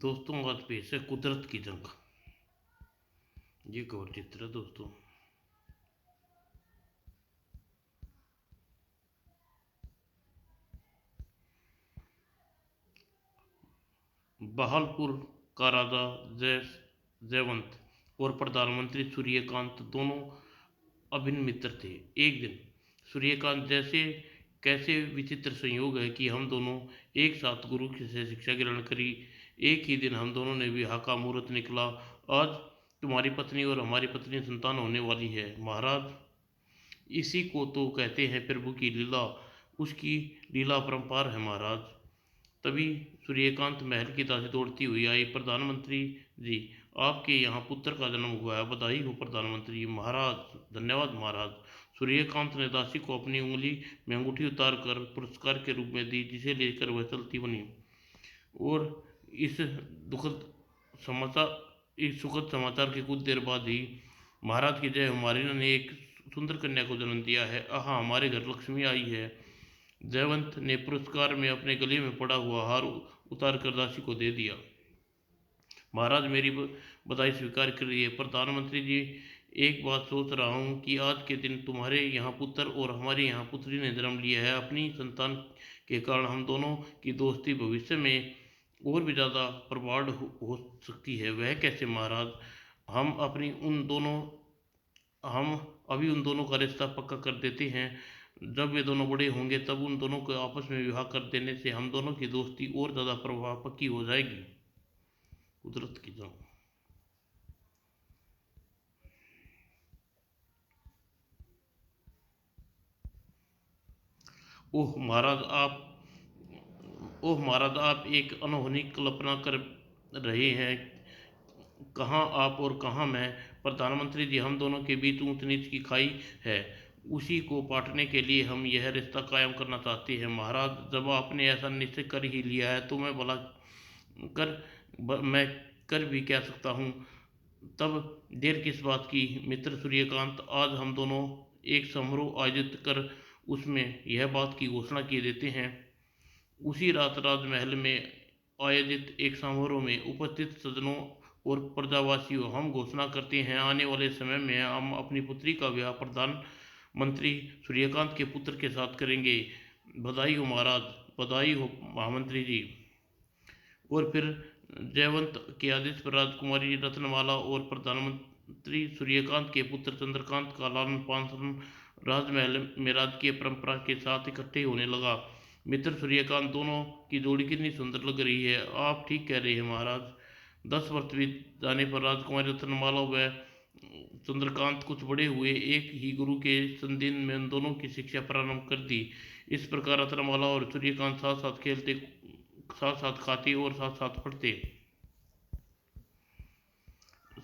दोस्तों आज पेश है कुदरत की जंग। ये कवर चित्र है दोस्तों। बहालपुर का राजा जय जयवंत और प्रधानमंत्री सूर्यकांत दोनों अभिन्न मित्र थे। एक दिन सूर्यकांत जैसे कैसे विचित्र संयोग है कि हम दोनों एक साथ गुरु से शिक्षा ग्रहण करी। एक ही दिन हम दोनों ने विवाह का मुहूर्त निकला। आज तुम्हारी पत्नी और हमारी पत्नी संतान होने वाली है महाराज। इसी को तो कहते हैं प्रभु की लीला। उसकी लीला अपरंपार है महाराज। तभी सूर्यकांत महल की दासी दौड़ती हुई आई। प्रधानमंत्री जी, आपके यहाँ पुत्र का जन्म हुआ है, बधाई हो प्रधानमंत्री जी। महाराज धन्यवाद महाराज। सूर्यकांत ने दासी को अपनी उंगली में अंगूठी उतार कर पुरस्कार के रूप में दी, जिसे लेकर वह चलती बनी। और इस दुखद समाचार इस सुखद समाचार के कुछ देर बाद ही महाराज की जय हमारी ने एक सुंदर कन्या को जन्म दिया है। आहा, हमारे घर लक्ष्मी आई है। जयवंत ने पुरस्कार में अपने गले में पड़ा हुआ हार उतार कर दासी को दे दिया। महाराज, मेरी बधाई स्वीकार करिए। प्रधानमंत्री जी, एक बात सोच रहा हूँ कि आज के दिन तुम्हारे यहाँ पुत्र और हमारे यहाँ पुत्री ने जन्म लिया है। अपनी संतान के कारण हम दोनों की दोस्ती भविष्य में और भी ज़्यादा प्रगाढ़ हो सकती है। वह कैसे महाराज? हम अपनी उन दोनों हम अभी उन दोनों का रिश्ता पक्का कर देते हैं। जब वे दोनों बड़े होंगे तब उन दोनों को आपस में विवाह कर देने से हम दोनों की दोस्ती और ज़्यादा प्रभाव पक्की हो जाएगी। कुदरत की जंग। ओह महाराज आप ओह महाराज, आप एक अनहोनी कल्पना कर रहे हैं। कहाँ आप और कहाँ मैं? प्रधानमंत्री जी, हम दोनों के बीच ऊंच नीच की खाई है। उसी को पाटने के लिए हम यह रिश्ता कायम करना चाहते हैं। महाराज, जब आपने ऐसा निश्चय कर ही लिया है तो मैं कर भी क्या सकता हूँ। तब देर किस बात की? मित्र सूर्यकांत, आज हम दोनों एक समारोह आयोजित कर उसमें यह बात की घोषणा किए देते हैं। उसी रात राजमहल में आयोजित एक समारोह में उपस्थित सज्जनों और प्रजावासियों, हम घोषणा करते हैं, आने वाले समय में हम अपनी पुत्री का विवाह प्रधानमंत्री सूर्यकांत के पुत्र के साथ करेंगे। बधाई हो महाराज, बधाई हो महामंत्री जी। और फिर जयवंत के आदेश पर राजकुमारी रत्नमाला और प्रधानमंत्री सूर्यकांत के पुत्र चंद्रकांत का लालन पालन राजमहल में राजकीय परंपरा के साथ इकट्ठे होने लगा। मित्र सूर्यकांत, दोनों की जोड़ी कितनी सुंदर लग रही है। आप ठीक कह रहे हैं महाराज। 10 वर्ष बीत जाने पर राजकुमारी रत्नमाला व चंद्रकांत कुछ बड़े हुए। एक ही गुरु के संदिन में उन दोनों की शिक्षा प्रारंभ कर दी। इस प्रकार रत्नमाला और सूर्यकांत साथ साथ खेलते, साथ साथ खाते और साथ साथ पढ़ते।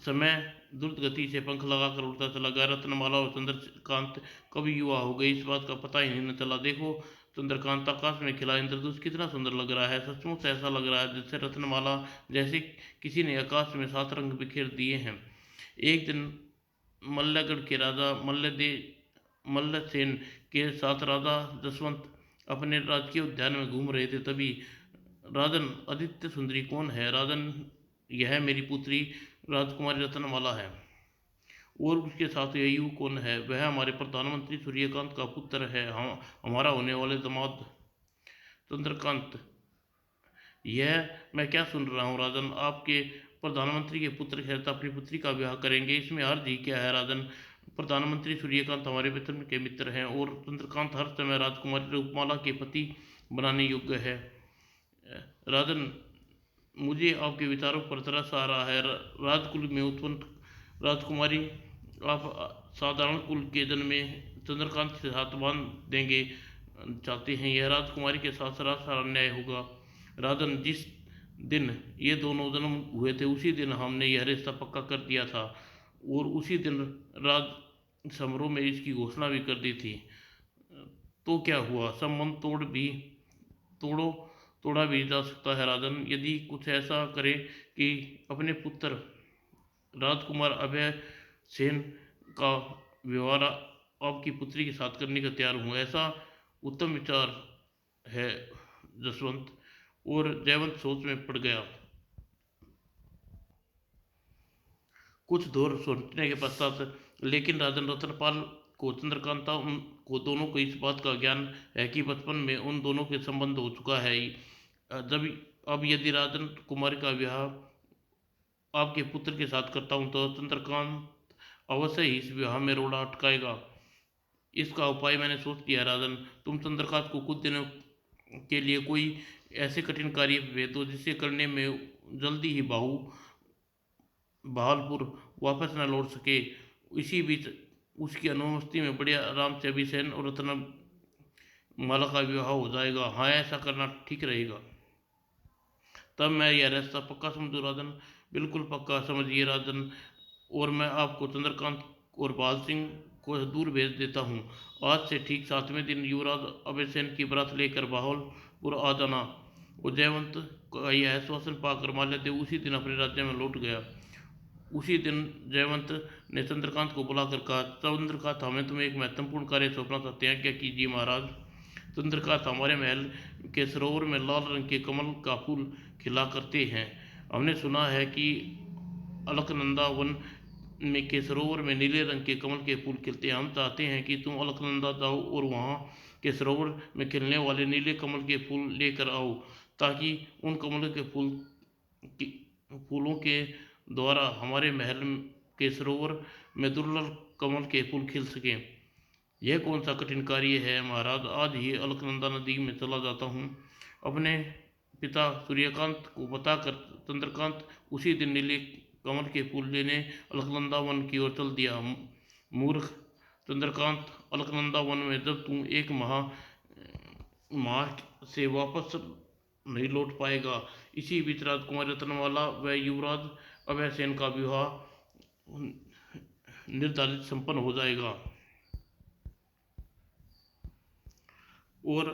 समय द्रुत गति से पंख लगाकर उड़ता चला गया। रत्नमाला और चंद्रकांत कभी युवा हो गए, इस बात का पता ही नहीं चला। देखो, चंद्रकांत आकाश में खिला इंद्रधनुष कितना सुंदर लग रहा है। सचमुच ऐसा लग रहा है जैसे रत्नमाला, जैसे किसी ने आकाश में 7 रंग बिखेर दिए हैं। एक दिन मल्लगढ़ के राजा मल्लसेन के साथ राजा जसवंत अपने राजकीय उद्यान में घूम रहे थे। तभी, राजन, आदित्य सुंदरी कौन है? राजन, यह मेरी पुत्री राजकुमारी रत्नमाला है। और उसके साथ यह युवक कौन है? वह हमारे प्रधानमंत्री सूर्यकांत का पुत्र है, हमारा होने वाले दामाद चंद्रकांत। यह मैं क्या सुन रहा हूँ राजन? आपके प्रधानमंत्री के पुत्र के साथ अपनी पुत्री का विवाह करेंगे, इसमें हर्ज ही क्या है राजन? प्रधानमंत्री सूर्यकांत हमारे मित्र के मित्र हैं और चंद्रकांत हर समय राजकुमारी रूपमाला के पति बनाने योग्य है। राजन, मुझे आपके विचारों पर तरस आ रहा है। राजकुल में उत्पन्न राजकुमारी आप साधारण कुल के जन्मे चंद्रकांत से साथ बांध देंगे चाहते हैं। यह राजकुमारी के साथ सरासर अन्याय होगा। राजन, जिस दिन ये दोनों जन्म हुए थे उसी दिन हमने यह रिश्ता पक्का कर दिया था और उसी दिन राज समारोह में इसकी घोषणा भी कर दी थी। तो क्या हुआ? संबंध तोड़ा भी जा सकता है राजन, यदि कुछ ऐसा करे कि अपने पुत्र राजकुमार अभय सेन का विवाह आपकी पुत्री के साथ करने का तैयार हूँ। ऐसा उत्तम विचार है जसवंत। और जयवंत सोच में पड़ गया। कुछ दौर सोचने के पश्चात लेकिन राजन रतनपाल को चंद्रकांता उनको दोनों को इस बात का ज्ञान है कि बचपन में उन दोनों के संबंध हो चुका है। जब अब यदि राजन कुमारी का विवाह आपके पुत्र के साथ करता हूँ तो चंद्रकांत अवश्य ही इस विवाह में रोड़ा अटकाएगा। इसका उपाय मैंने सोच लिया राजन, तुम चंद्रकांत को कुछ दिनों के लिए कोई ऐसे कठिन कार्य भेज दो जिसे करने में जल्दी ही बहालपुर वापस न लौट सके। इसी बीच उसकी अनुपस्थिति में बड़े आराम से अभिसेन और रत्नमाला का विवाह हो जाएगा। हाँ, ऐसा करना ठीक रहेगा। तब मैं यह रास्ता पक्का समझू राजन। बिल्कुल पक्का समझिए राजन, और मैं आपको चंद्रकांत और बाल सिंह को दूर भेज देता हूँ। आज से ठीक 7वें दिन युवराज अभयसेन की बारात लेकर बहावलपुर आ जाना। और जयवंत का यह आश्वासन पाकर माल्यदेव उसी दिन अपने राज्य में लौट गया। उसी दिन जयवंत ने चंद्रकांत को बुलाकर कहा, चंद्रकांत, हमें तुम्हें एक महत्वपूर्ण कार्य सौंपना चाहते हैं। क्या? कीजिए महाराज। चंद्रकांत, हमारे महल के सरोवर में लाल रंग के कमल का फूल खिला करते हैं। हमने सुना है कि अलकनंदा वन में के सरोवर में नीले रंग के कमल के फूल खिलते हैं। हम चाहते हैं कि तुम अलकनंदा जाओ और वहाँ के सरोवर में खिलने वाले नीले कमल के फूल लेकर आओ, ताकि उन कमल के फूलों के द्वारा हमारे महल के सरोवर में दुर्लभ कमल के फूल खिल सकें। यह कौन सा कठिन कार्य है महाराज? आज ही अलकनंदा नदी में चला जाता हूँ। अपने पिता सूर्यकांत को बताकर चंद्रकांत उसी दिन नीले कमल के फूल लेने अलकनंदा वन की ओर चल दिया। मूर्ख चंद्रकांत, अलकनंदा वन में जब तुम एक माह से वापस नहीं लौट पाएगा। इसी बीच राजकुमारी रत्नमाला व युवराज अभयसेन का विवाह निर्धारित संपन्न हो जाएगा। और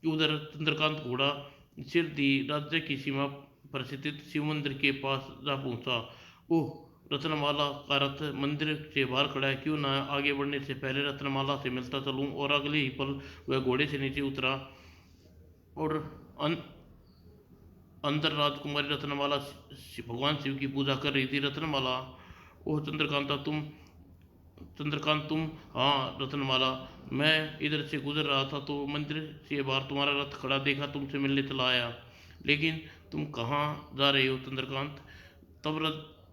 उधर चंद्रकांत घोड़ा सिरदी राज्य की सीमा पर स्थित शिव मंदिर के पास जा पहुंचा। ओह, रत्नमाला का रथ मंदिर से बाहर खड़ा है। क्यों ना आगे बढ़ने से पहले रत्नमाला से मिलता चलूं। और अगले ही पल वह घोड़े से नीचे उतरा और अंदर राजकुमारी रत्नमाला भगवान शिव की पूजा कर रही थी। रत्नमाला, ओह चंद्रकांत तुम। हाँ रत्नमाला, मैं इधर से गुजर रहा था तो मंदिर से बाहर तुम्हारा रथ खड़ा देखा, तुमसे मिलने चला आया। लेकिन तुम कहाँ जा रहे हो चंद्रकांत? तब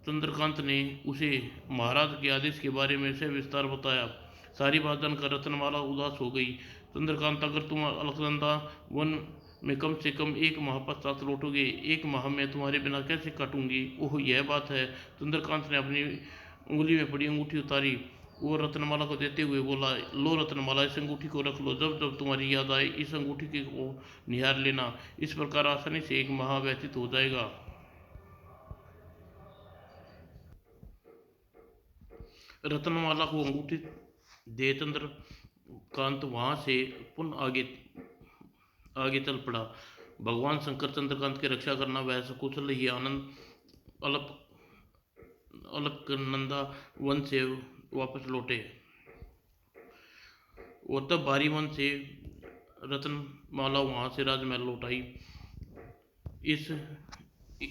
चंद्रकांत ने उसे महाराज के आदेश के बारे में से विस्तार बताया। सारी बात जानकर रत्नमाला उदास हो गई। चंद्रकांत, अगर तुम अलकनंदा वन में कम से कम 1 माह पश्चात लौटोगे, 1 माह में तुम्हारे बिना कैसे काटूंगी? ओह, यह बात है। चंद्रकांत ने अपनी उंगली में पड़ी अंगूठी उतारी और रत्नमाला को देते हुए बोला, लो रत्नमाला, इस अंगूठी को रख लो। जब जब तुम्हारी याद आए इस अंगूठी को निहार लेना। इस प्रकार आसानी से 1 माह व्यतीत हो जाएगा। रत्नमाला को अंगूठी दे चंद्रकांत वहां से पुनः आगे चल पड़ा। भगवान शंकर चंद्रकांत की रक्षा करना वह सकुशल ही आनंद अलकनंदा वन से वापस लौटे। और तब भारी मन से रत्नमाला वहां से राजमहल लौट आई।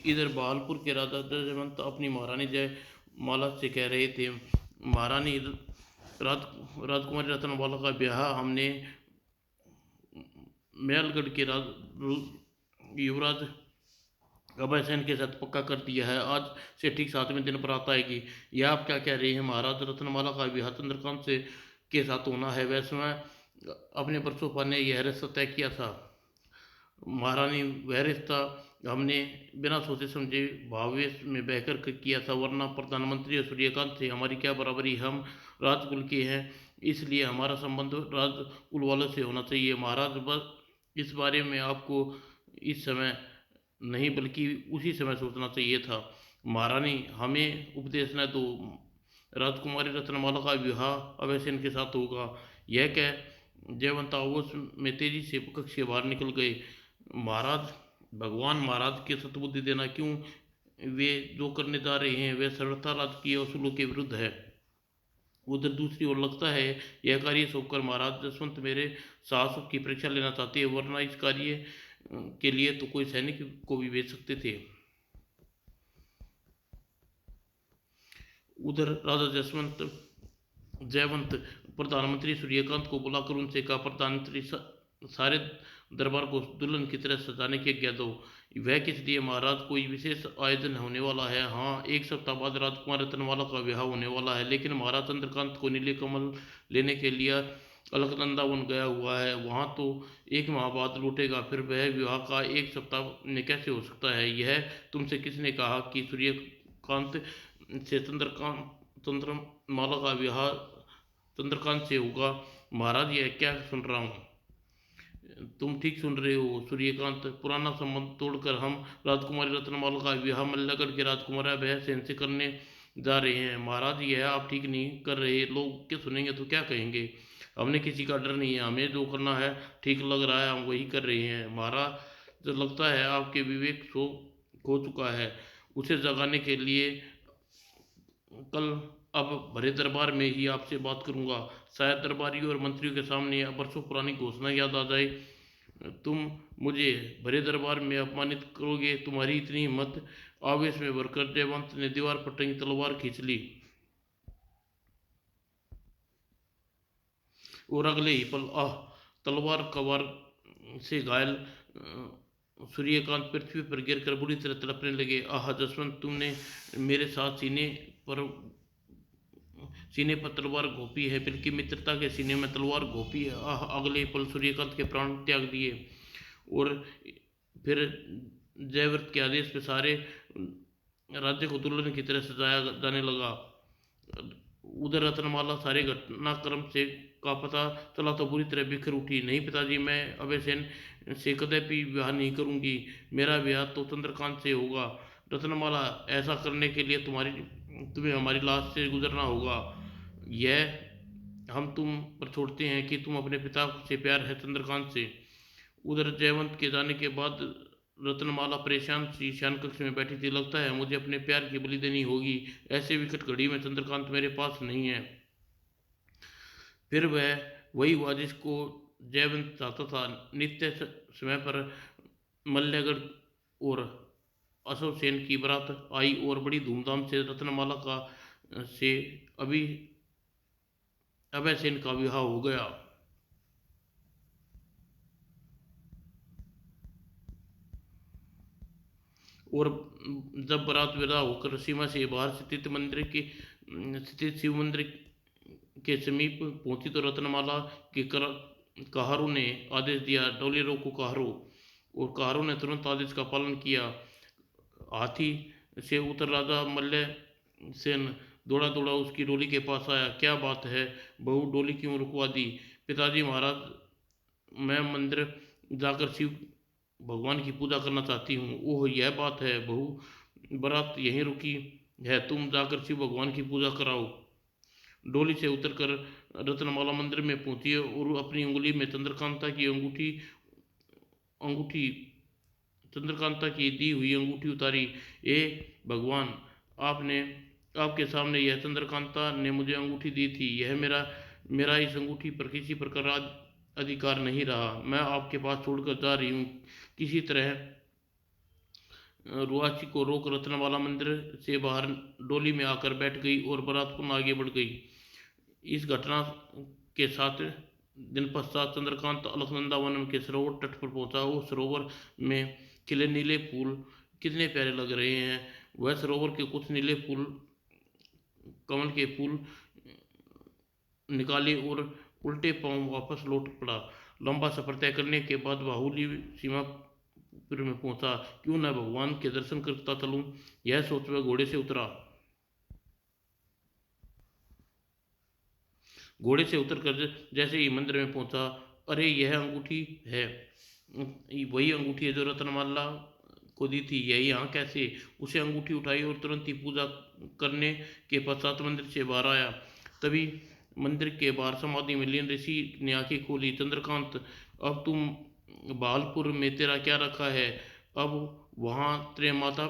इधर बहालपुर के राजा जयवंत अपनी महारानी जयमाला से कह रहे थे, महारानी, राजकुमारी रत्नमाला का ब्याह हमने मेहलगढ़ के युवराज अभयसेन के साथ पक्का कर दिया है। आज से ठीक 7वें दिन बारात आएगी। यह आप क्या कह रहे हैं महाराज? रत्नमाला का विवाह चंद्रकांत से के साथ होना है। वैसे मैं अपने परसों ने यह रिश्ता तय किया था महारानी। वह रिश्ता हमने बिना सोचे समझे भावेश में बहकर किया था, वरना प्रधानमंत्री सूर्यकांत से हमारी क्या बराबरी। हम राजकुल के हैं, इसलिए हमारा संबंध राजकुल वालों से होना चाहिए महाराज। बस इस बारे में आपको इस समय नहीं बल्कि उसी समय सोचना चाहिए था। महारानी, हमें उपदेश न दो। राजकुमारी रत्नमाला का विवाह अभयसेन के साथ होगा। यह कह जयवंत आवेश में तेजी से कक्ष से बाहर निकल गए। महाराज, भगवान महाराज के सद्बुद्धि देना। क्यों? वे जो करने जा रहे हैं वह सर्वथा राजकीय असूलों के विरुद्ध है। उधर दूसरी ओर लगता है यह कार्य सौंपकर महाराज जसवंत मेरे साहस की परीक्षा लेना चाहते हैं, वरना इस कार्य के लिए तो कोई सैनिक को भी भेज सकते थे। उधर राजा जयवंत प्रधानमंत्री सूर्यकांत को बुलाकर उनसे कहा, प्रधानमंत्री सारे दरबार को दुल्हन की तरह सजाने की आज्ञा दो। वह किस लिए महाराज? कोई विशेष आयोजन होने वाला है। हाँ, एक सप्ताह बाद राजकुमार रत्नमाला का विवाह होने वाला है, लेकिन महाराज चंद्रकांत को नीले कमल लेने के लिए अलकनंदा वन गया हुआ है। वहाँ तो एक माह बाद लौटेगा, फिर वह विवाह का एक सप्ताह में कैसे हो सकता है? यह तुमसे किसने कहा कि सूर्यकांत से चंद्रमाला का विवाह चंद्रकांत से होगा? महाराज, यह क्या सुन रहा हूँ? तुम ठीक सुन रहे हो सूर्यकांत। पुराना संबंध तोड़कर हम राजकुमारी रत्नमाला का विवाह मल्लगढ़ के राजकुमार भय सेन से करने जा रहे हैं। महाराज, यह आप ठीक नहीं कर रहे। लोग क्या सुनेंगे तो क्या कहेंगे? हमने किसी का डर नहीं है, हमें जो करना है ठीक लग रहा है हम वही कर रहे हैं। महाराज, जो लगता है आपके विवेक सो खो चुका है, उसे जगाने के लिए कल अब भरे दरबार में ही आपसे बात करूंगा। शायद दरबारियों और मंत्रियों के सामने बरसों पुरानी घोषणा याद आ जाए। तुम मुझे भरे दरबार में अपमानित करोगे? तुम्हारी इतनी हिम्मत? आवेश में भरकर जयवंत ने दीवार पर टंगी तलवार खींच ली और अगले ही पल तलवार कवार से घायल सूर्यकांत पृथ्वी पर गिरकर बुरी तरह तड़पने लगे। जसवंत, तुमने मेरे साथ सीने पर तलवार घोंपी है, बल्कि मित्रता के सीने में तलवार घोंपी है। अगले पल सूर्यकांत के प्राण त्याग दिए और फिर जयव्रत के आदेश पे सारे राज्य को दुल्हन की तरह सजाया जाने लगा। उधर रत्नमाला सारे घटनाक्रम से का पता चला तो बुरी तरह बिखर उठी। नहीं पिताजी, मैं अभयसेन से कदापि विवाह नहीं करूंगी। मेरा विवाह तो चंद्रकांत से होगा। रत्नमाला, ऐसा करने के लिए तुम्हें हमारी लाश से गुजरना होगा। यह हम तुम पर छोड़ते हैं कि तुम अपने पिता से प्यार है चंद्रकांत से। उधर जयवंत के जाने के बाद रत्नमाला परेशान सी शयन कक्ष में बैठी थी। लगता है मुझे अपने प्यार की बलि देनी होगी। ऐसे विकट घड़ी में चंद्रकांत मेरे पास नहीं है। फिर वह वही हुआ जिसको जयवंत चाहता था। नित्य समय पर मल्लगढ़ और अशोकसेन की बारात आई और बड़ी धूमधाम से रत्नमाला का से अभी अभयसेन का विवाह हो गया। और जब बारात विदा होकर सीमा से बाहर स्थित शिव मंदिर के समीप पहुंची तो रत्नमाला के कहारों ने आदेश दिया, डोली रोको कहारों। और कहारों ने तुरंत आदेश का पालन किया। हाथी से उतर राजा मल्ल सेन दौड़ा दौड़ा उसकी डोली के पास आया। क्या बात है बहू, डोली क्यों रुकवा दी? पिताजी, महाराज, मैं मंदिर जाकर शिव भगवान की पूजा करना चाहती हूँ। ओह, यह बात है बहू, बारात यहीं रुकी है, तुम जाकर शिव भगवान की पूजा कराओ। डोली से उतरकर रत्नमाला मंदिर में पहुंची और अपनी उंगली में अंगूठी चंद्रकांता की दी हुई अंगूठी उतारी। ए भगवान, आपने आपके सामने यह चंद्रकांता ने मुझे अंगूठी दी थी। यह मेरा इस अंगूठी पर किसी प्रकार अधिकार नहीं रहा। मैं आपके पास छोड़कर जा रही हूँ। किसी तरह रुआची को रोक रत्नमाला मंदिर से बाहर डोली में आकर बैठ गई और बारात पुनः आगे बढ़ गई। इस घटना के 7 दिन पश्चात चंद्रकांत अलकनंदा वन के सरोवर तट पर पहुंचा। उस सरोवर में खिले नीले फूल कितने प्यारे लग रहे हैं। वह सरोवर के कुछ नीले फूल कमल के फूल निकाले और उल्टे पांव वापस लौट पड़ा। लंबा सफर तय करने के बाद बाहुली सीमापुर में पहुंचा। क्यों न भगवान के दर्शन करता चलूं, यह सोच वह घोड़े से उतरा। घोड़े से उतरकर जैसे ही मंदिर में पहुंचा, अरे यह अंगूठी है, वही अंगूठी है जो रत्नमाला को दी थी। यही यहाँ कैसे? उसे अंगूठी उठाई और तुरंत ही पूजा करने के पश्चात मंदिर से बाहर आया। तभी मंदिर के बाहर समाधि में लीन ऋषि ने आंखें खोली। चंद्रकांत, अब तुम भालपुर में तेरा क्या रखा है? अब वहाँ तेरे माता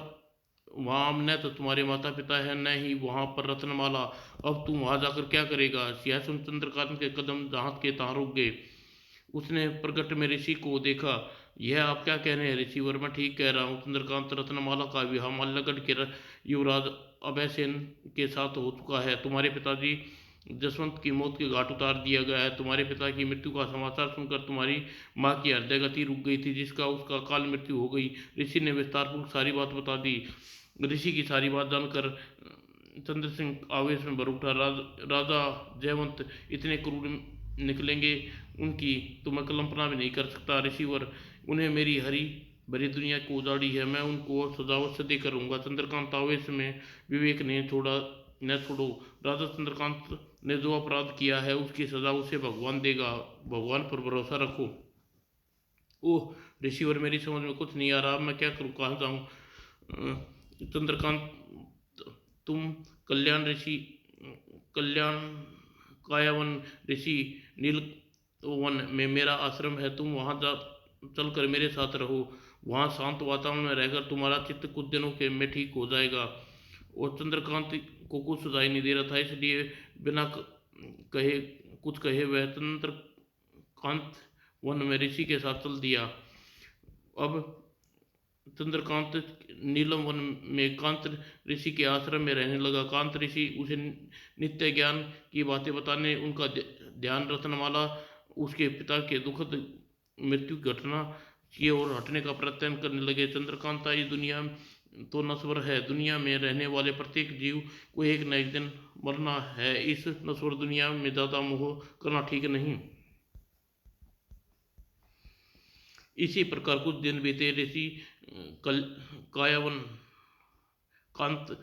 वहाँ न तो तुम्हारे माता पिता है, न ही वहाँ पर रत्नमाला। अब तू वहाँ जाकर क्या करेगा? यह सुन चंद्रकांत के कदम जहाँ के तहाँ रुक गए। उसने प्रकट में ऋषि को देखा। यह आप क्या कह रहे हैं रिसीवर? मैं ठीक कह रहा हूँ। चंद्रकांत, रत्नमाला का विवाह माल्यागढ़ के युवराज अभय सेन के साथ हो चुका है। तुम्हारे पिताजी जसवंत की मौत के घाट उतार दिया गया है। तुम्हारे पिता की मृत्यु का समाचार सुनकर तुम्हारी माँ की हृदय गति रुक गई थी, जिसका उसका काल मृत्यु हो गई। ऋषि ने विस्तारपूर्वक सारी बात बता दी। ऋषि की सारी बात जानकर चंद्र सिंह आवेश में भर उठा। राजा जयवंत इतने क्रूर निकलेंगे उनकी तो मैं कल्पना भी नहीं कर सकता ऋषिवर। उन्हें मेरी हरी भरी दुनिया को उजाड़ी है, मैं उनको सजावट सदी करूंगा। चंद्रकांत आवेश में, विवेक ने छोड़ा न छोड़ो। राजा चंद्रकांत ने जो अपराध किया है उसकी सजा उसे भगवान देगा, भगवान पर भरोसा रखो। ओह ऋषिवर, मेरी समझ में कुछ नहीं आ रहा, मैं क्या करूँ, कहाँ जाऊँ? चंद्रकांत, तुम कल्याण ऋषि, कल्याण कायावन ऋषि नीलवन में मेरा आश्रम है, तुम वहाँ जा चलकर मेरे साथ रहो। वहाँ शांत वातावरण में रहकर तुम्हारा चित्त कुछ दिनों के में ठीक हो जाएगा। और चंद्रकांत को कुछ सुझाई नहीं दे रहा था, इसलिए बिना कहे कुछ कहे वह चंद्रकांत वन में ऋषि के साथ चल दिया। अब चंद्रकांत नीलम वन में कांत ऋषि के आश्रम में रहने लगा। कांत ऋषि उसे नित्य ज्ञान की बातें बताने, उनका ध्यान रत्नमाला, उसके पिता के दुखद मृत्यु की घटना की ओर हटने का प्रयत्न करने लगे। चंद्रकांता, ये दुनिया तो नश्वर है, दुनिया में रहने वाले प्रत्येक जीव को एक न एक दिन मरना है। इस नश्वर दुनिया में ज़्यादा मोह करना ठीक नहीं। इसी प्रकार कुछ दिन बीते। ऋषि कल कायावन कांत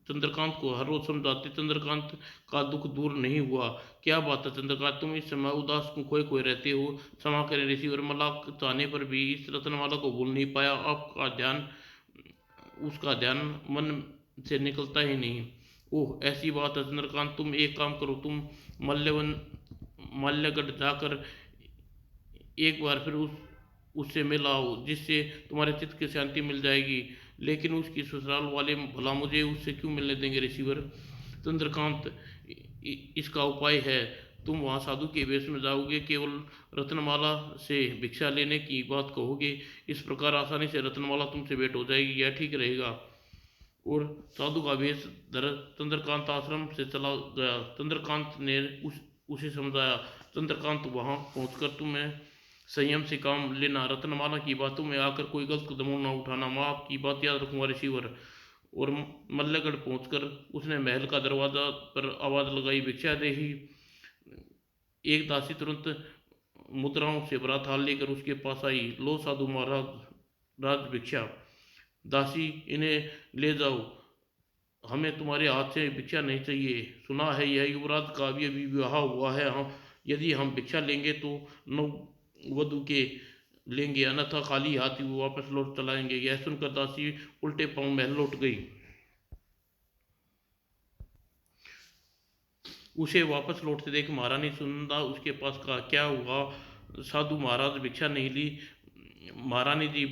चंद्रकांत को हर रोज समझाते। चंद्रकांत का दुख दूर नहीं हुआ। क्या बात है चंद्रकांत, तुम इस समय उदास क्यों खोए खोए रहते हो? क्षमा करें ऋषि, और मलाक चाहने पर भी इस रत्नमाला को भूल नहीं पाया। आपका ध्यान, उसका ध्यान मन से निकलता ही नहीं। ओह ऐसी बात है चंद्रकांत, तुम एक काम करो, तुम मल्यवन माल्यागढ़ जाकर एक बार फिर उससे मिल आओ, जिससे तुम्हारे चित्त की शांति मिल जाएगी। लेकिन उसकी ससुराल वाले भला मुझे उससे क्यों मिलने देंगे ऋषिवर? चंद्रकांत, इसका उपाय है। तुम वहाँ साधु के वेश में जाओगे, केवल रत्नमाला से भिक्षा लेने की बात कहोगे, इस प्रकार आसानी से रत्नमाला तुमसे भेंट हो जाएगी, यह ठीक रहेगा। और साधु का वेश धर चंद्रकांत आश्रम से चला गया। चंद्रकांत ने उसे समझाया। चंद्रकांत, वहाँ पहुँचकर तुम्हें संयम से काम लेना, रत्नमाला की बातों में आकर कोई गलत कदम न उठाना, मैं आपकी बात याद रखूंगा ऋषिवर। और मल्लगढ़ पहुंचकर उसने महल का दरवाजा पर आवाज लगाई, भिक्षा दे ही। एक दासी तुरंत मुद्राओं से भरा थाल लेकर उसके पास आई। लो साधु महाराज, राज भिक्षा। दासी, इन्हें ले जाओ, हमें तुम्हारे हाथ से भिक्षा नहीं चाहिए। सुना है यह युवराज का अभी अभी विवाह हुआ है, हम यदि हम भिक्षा लेंगे तो नव वधु के लेंगे, अन्यथा खाली हाथ ही वो वापस लौट चलाएंगे। यह सुनकर दासी उल्टे पांव महल लौट गई। उसे वापस लौटते देख महारानी सुनंदा उसके पास कहा, क्या हुआ साधु महाराज, भिक्षा नहीं ली? महारानी जी,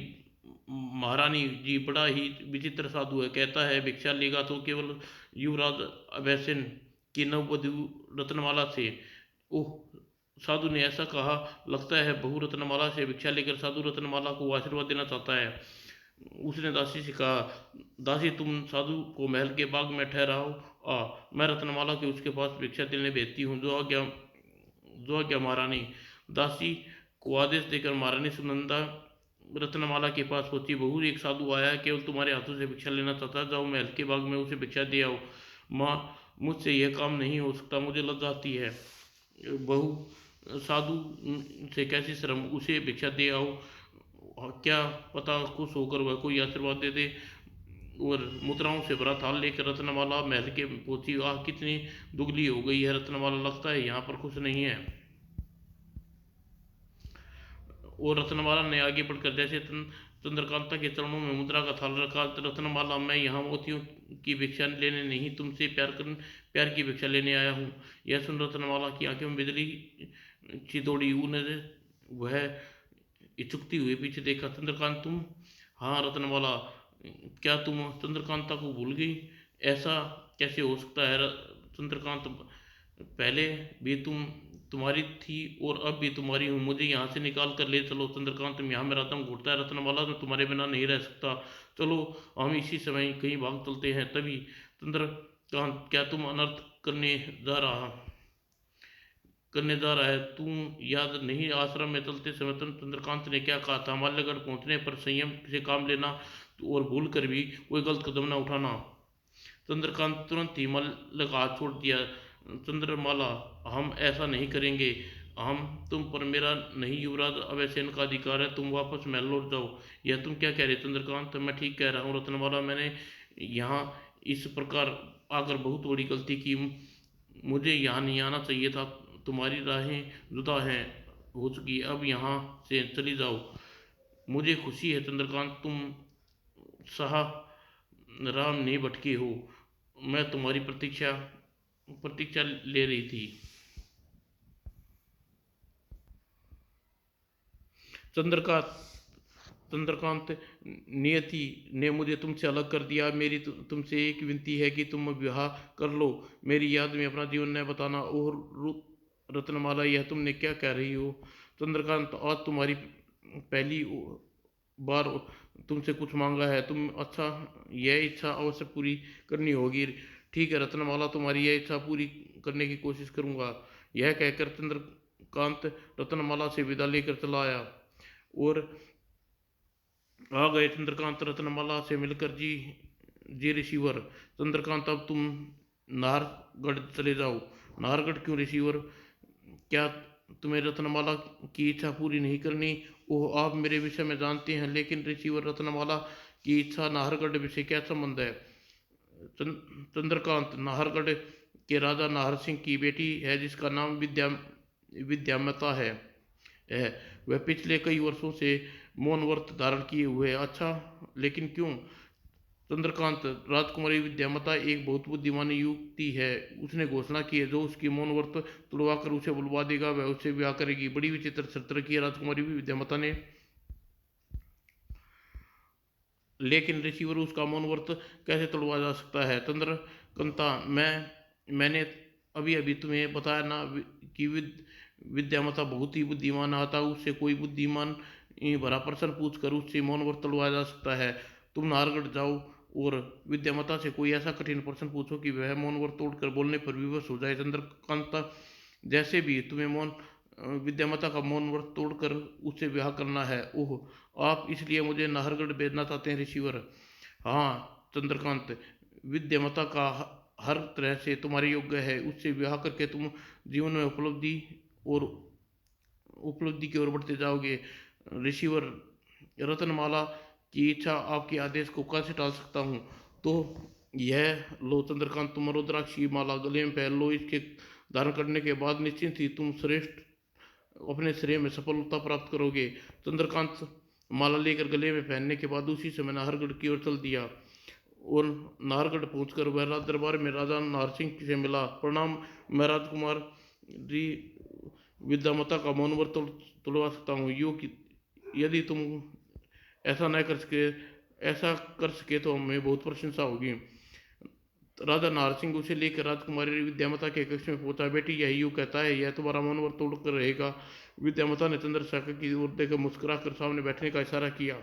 महारानी जी बड़ा ही विचित्र साधु है, कहता है भिक्षा लेगा तो केवल युवराज अभयसेन की नववधु रत्नमाला से। ओह, साधु ने ऐसा कहा, लगता है बहू रत्नमाला से भिक्षा लेकर साधु रत्नमाला को आशीर्वाद देना चाहता है। उसने दासी से कहा, दासी तुम साधु को महल के बाग में ठहराओ, मैं रत्नमाला के उसके पास भिक्षा देने भेजती हूँ, जो आज्ञा महारानी। दासी को आदेश देकर महारानी सुनंदा रत्नमाला के पास पहुंची। बहू, एक साधु आया है, केवल तुम्हारे हाथों से भिक्षा लेना चाहता है, जाओ महल के बाग में उसे भिक्षा दे आओ। माँ, मुझसे यह काम नहीं हो सकता, मुझे लज्जा आती है। बहू, साधु से कैसी शर्म, उसे भिक्षा दे आओ, क्या पता खुश होकर वह कोई आशीर्वाद दे दे। और मुद्राओं से भरा थाल लेकर रत्नमाला महल के पहुंची। आह, कितनी दुगली हो गई है रत्नमाला, लगता है यहाँ पर खुश नहीं है। और रत्नमाला ने आगे बढ़कर जैसे चंद्रकांता के चरणों में मुद्रा का थाल रखा। रत्नमाला, मैं यहाँ मोतियों की भिक्षा लेने नहीं, तुमसे प्यार की भिक्षा लेने आया हूँ। यह सुन रत्नमाला की आंखें में बिजली सी दौड़ी। उन्हें वह इचुकती हुई पीछे देखा। चंद्रकांत तुम? हाँ रत्नमाला, क्या तुम चंद्रकांता को भूल गई? ऐसा कैसे हो सकता है चंद्रकांत, पहले भी तुम तुम्हारी थी और अब भी तुम्हारी हूँ, मुझे यहाँ से निकाल कर ले चलो। चंद्रकांत, यहाँ मेरा दम घुटता है रत्नमाला, मैं तुम्हारे बिना नहीं रह सकता। चलो हम इसी समय कहीं भाग चलते हैं। तभी चंद्रकांत, क्या तुम अनर्थ करने जा रहा है? तुम याद नहीं, आश्रम में चलते समय तुम चंद्रकांत ने क्या कहा था? माल्यगढ़ पहुंचने पर संयम से काम लेना और भूल कर भी कोई गलत कदम न उठाना। चंद्रकांत तुरंत ही मल्ल का हाथ छोड़ दिया। चंद्रमाला, हम ऐसा नहीं करेंगे। हम तुम पर मेरा नहीं युवराज अवैसेन का अधिकार है, तुम वापस महल लौट जाओ। यह तुम क्या कह रहे चंद्रकांत? मैं ठीक कह रहा हूँ रत्नमाला, मैंने यहाँ इस प्रकार आकर बहुत बड़ी गलती की। मुझे यहाँ नहीं आना चाहिए था। तुम्हारी राहें जुदा हैं हो चुकी, अब यहाँ से चली जाओ। मुझे खुशी है चंद्रकांत, तुम सहा राम नहीं भटके हो। मैं तुम्हारी प्रतीक्षा प्रतीक्षा ले रही थी। चंद्रकांत चंद्रकांत, नियति ने मुझे तुमसे अलग कर दिया। मेरी तुमसे एक विनती है कि तुम विवाह कर लो, मेरी याद में अपना जीवन न बताना। और रत्नमाला, यह तुमने क्या कह रही हो? चंद्रकांत, आज तुम्हारी पहली बार तुमसे कुछ मांगा है। तुम अच्छा, यह इच्छा अवश्य पूरी करनी होगी। ठीक है रत्नमाला, तुम्हारी यह इच्छा पूरी करने की कोशिश करूंगा। यह कहकर चंद्रकांत रत्नमाला से विदा लेकर चला आया। और आ गए चंद्रकांत रत्नमाला से मिलकर। जी जी रिसीवर। चंद्रकांत, अब तुम नाहरगढ़ चले जाओ। नाहरगढ़ क्यों रिसीवर? क्या तुम्हें रत्नमाला की इच्छा पूरी नहीं करनी? ओह, आप मेरे विषय में जानते हैं, लेकिन रिसीवर रत्नमाला की इच्छा नाहरगढ़ से क्या संबंध है? चंद्रकांत, नाहरगढ़ के राजा नाहर सिंह की बेटी है जिसका नाम विद्यामता है। वह पिछले कई वर्षों से मौन व्रत धारण किए हुए है। अच्छा, लेकिन क्यों? चंद्रकांत, राजकुमारी विद्यामता एक बहुत बुद्धिमान युवती है। उसने घोषणा की है, जो उसकी मौन व्रत तुड़वा कर उसे बुलवा देगा वह उससे ब्याह करेगी। बड़ी विचित्र शर्त रखी है राजकुमारी विद्यामता ने। लेकिन ऋषिवर, उसका मौन व्रत कैसे तोड़वा जा सकता है? चंद्रकांता, मैंने अभी अभी तुम्हें बताया ना कि विद्यामता बहुत ही बुद्धिमान आता, उससे कोई बुद्धिमान भरा प्रश्न पूछ कर उससे मौन व्रत तोड़वाया जा सकता है। तुम नाहरगढ़ जाओ और विद्यामता से कोई ऐसा कठिन प्रश्न पूछो कि वह मौन व्रत तोड़कर बोलने पर विवश हो जाए। चंद्रकांता, जैसे भी तुम्हें विद्यामता का मौन व्रत तोड़कर उससे ब्याह करना है। ओह, आप इसलिए मुझे नाहरगढ़ भेजना चाहते हैं ऋषिवर? हाँ चंद्रकांत, विद्यामता का हर तरह से तुम्हारे योग्य है। उससे विवाह करके तुम जीवन में और उपलब्धि की ओर बढ़ते जाओगे। ऋषिवर, रत्नमाला की इच्छा आपके आदेश को कैसे टाल सकता हूँ? तो यह लो चंद्रकांत, तुम रुद्राक्षी माला गले में पहन लो। इसके धारण करने के बाद निश्चिंत ही तुम श्रेष्ठ अपने श्रेय में सफलता प्राप्त करोगे। चंद्रकांत माला लेकर गले में पहनने के बाद उसी समय नाहरगढ़ की ओर चल दिया। और नाहरगढ़ पहुंचकर वह राज दरबार में राजा नाहर सिंह से मिला। प्रणाम, मैं राजकुमार जी विद्यामता का मौन व्रत तुड़वा सकता हूँ। यदि तुम ऐसा न कर सके ऐसा कर सके तो हमें बहुत प्रशंसा होगी। राजा नाहर सिंह उसे लेकर राजकुमारी विद्यामता के कक्ष में पहुंचा। बेटी, यही यूँ कहता है, यह तुम्हारा मन वर तोड़ कर रहेगा? विद्यामता ने चंद्रशेखर की ओर देखकर मुस्कुराकर सामने बैठने का इशारा किया।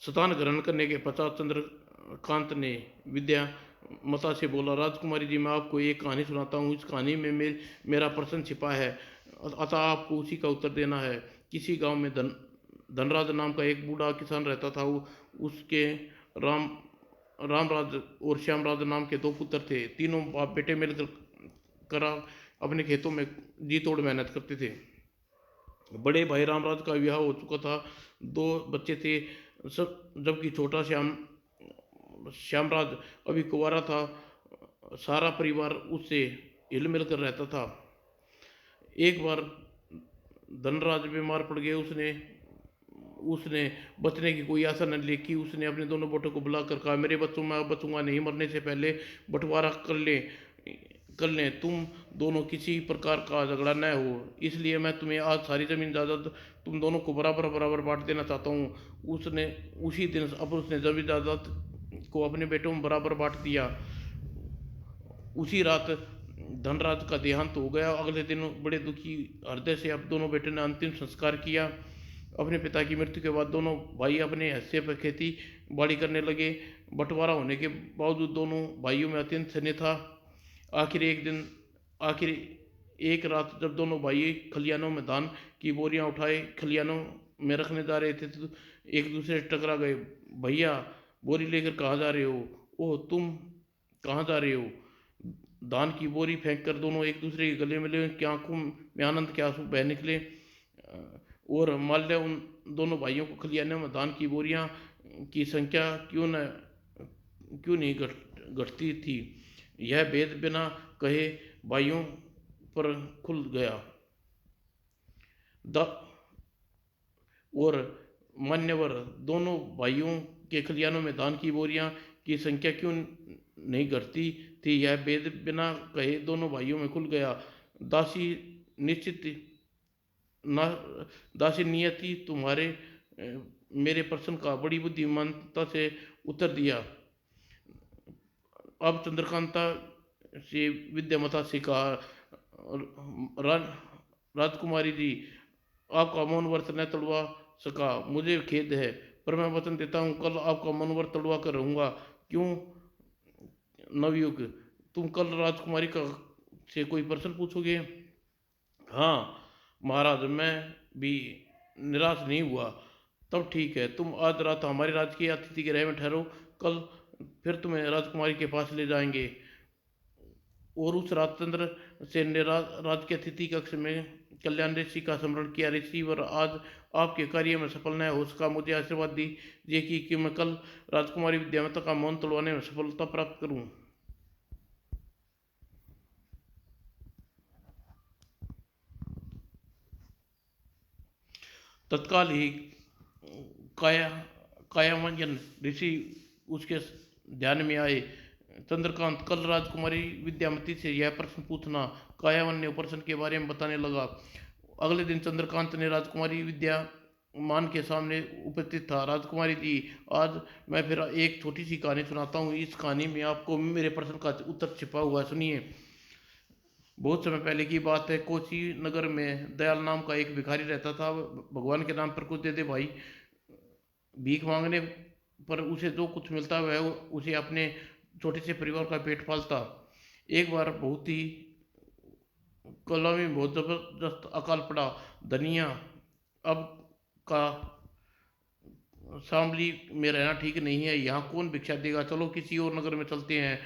शतान ग्रहण करने के पश्चात चंद्रकांत ने विद्यामता से बोला, राजकुमारी जी, मैं आपको एक कहानी सुनाता हूँ। इस कहानी में मेरा प्रश्न छिपा है, अतः आपको उसी का उत्तर देना है। किसी गांव में धनराज नाम का एक बूढ़ा किसान रहता था। उसके राम रामराज और श्यामराज नाम के दो पुत्र थे। तीनों बाप बेटे मिलकर अपने खेतों में जी तोड़ मेहनत करते थे। बड़े भाई रामराज का विवाह हो चुका था, दो बच्चे थे। सब जबकि छोटा श्यामराज अभी कुंवारा था। सारा परिवार उससे हिल मिल कर रहता था। एक बार धनराज बीमार पड़ गए। उसने उसने बचने की कोई आशा न देखी। उसने अपने दोनों बेटों को बुलाकर कहा, मेरे बच्चों, मैं बचूंगा नहीं, मरने से पहले बंटवारा कर लें। तुम दोनों किसी प्रकार का झगड़ा न हो, इसलिए मैं तुम्हें आज सारी जमीन जायदाद तुम दोनों को बराबर बराबर बांट देना चाहता हूँ। उसी दिन अब उसने जमीन जायदाद को अपने बेटों में बराबर बांट दिया। उसी रात धनराज का देहांत हो गया। अगले दिन बड़े दुखी हृदय से अब दोनों बेटे ने अंतिम संस्कार किया। अपने पिता की मृत्यु के बाद दोनों भाई अपने हिस्से पर खेती बाड़ी करने लगे। बंटवारा होने के बावजूद दोनों भाइयों में अत्यंत स्नेह था। आखिर एक रात जब दोनों भाई खलियानों में धान की बोरियां उठाए खलियानों में रखने जा रहे थे तो एक दूसरे से टकरा गए। भैया, बोरी लेकर कहाँ जा रहे हो? ओह, तुम कहाँ जा रहे हो? धान की बोरी फेंक कर दोनों एक दूसरे के गले मिले। की आंखों में आनंद के आंसू बह निकले। और माल्य उन दोनों भाइयों को खलियाने में धान की बोरियां की संख्या क्यों नहीं घटती थी, यह भेद बिना कहे भाइयों पर खुल गया। द और मान्यवर दोनों भाइयों के खलियानों में धान की बोरियां की संख्या क्यों नहीं घटती थी, यह भेद बिना कहे दोनों भाइयों में खुल गया। दासी निश्चित ना दासी नियति तुम्हारे मेरे प्रश्न का बड़ी बुद्धिमानता से उत्तर दिया। अब चंद्रकांता से विद्यामता से कहा, राजकुमारी जी, आपका मनोवर्त न तोड़वा सका, मुझे खेद है, पर मैं वचन देता हूँ कल आपका मनोवर्त तोड़वा कर रहूँगा। क्यों नवयुग, तुम कल राजकुमारी का से कोई प्रश्न पूछोगे? हाँ महाराज, मैं भी निराश नहीं हुआ। तब ठीक है, तुम आज रात हमारे राजकीय अतिथि गृह में ठहरो, कल फिर तुम्हें राजकुमारी के पास ले जाएंगे। और उस रात चंद्र सेन ने राज के अतिथि कक्ष में कल्याण ऋषि का स्मरण किया। ऋषिवर, आज आपके कार्य में सफल न हो सका, मुझे आशीर्वाद दीजिए कि मैं कल राजकुमारी विद्यावता का मौन तोड़वाने में सफलता प्राप्त करूं। तत्काल ही कायामंजन ऋषि उसके ध्यान में आए। चंद्रकांत, कल राजकुमारी विद्यामती से यह प्रश्न पूछना। कायावन ने प्रश्न के बारे में बताने लगा। अगले दिन चंद्रकांत ने राजकुमारी विद्या मान के सामने उपस्थित था। राजकुमारी जी, आज मैं फिर एक छोटी सी कहानी सुनाता हूँ। इस कहानी में आपको मेरे प्रश्न का उत्तर छिपा हुआ है, सुनिए। बहुत समय पहले की बात है। कोची नगर में दयाल नाम का एक भिखारी रहता था। भगवान के नाम पर कुछ दे दे भाई, भीख मांगने पर उसे जो कुछ मिलता वह उसे अपने छोटे से परिवार का पेट पालता। एक बार बहुत ही कलमी बहुत जबरदस्त अकाल पड़ा। धनिया, अब का शामली में रहना ठीक नहीं है, यहाँ कौन भिक्षा देगा, चलो किसी और नगर में चलते हैं।